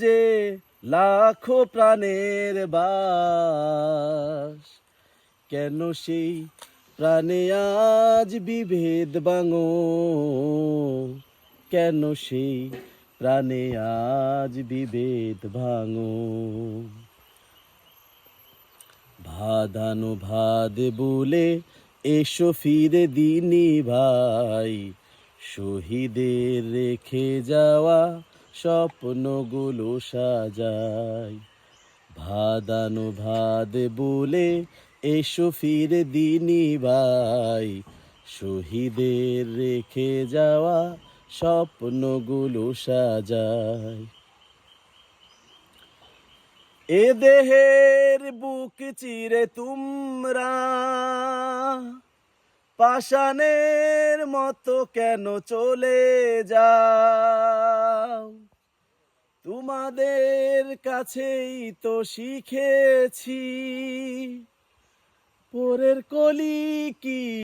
যে লাখো প্রাণের বাস, কেন সেই প্রাণে আজ বিভেদ ভাঙো, কেন সেই প্রাণে আজ বিভেদ ভাঙো। ভাদানো ভাদ বলে এসো ফিরে দিনী ভাই, শহীদের রেখে যাওয়া স্বপ্নগুলো সাজাই। ভাদানো ভাদ বলে এসো ফিরে দিনী ভাই, শহীদের রেখে যাওয়া স্বপ্নগুলো সাজাই। এ দেহের বুক চিরে তোমরা পাষাণের মতো কেন চলে যাও, তোমাদের কাছেই তো শিখেছি পরের কলি কি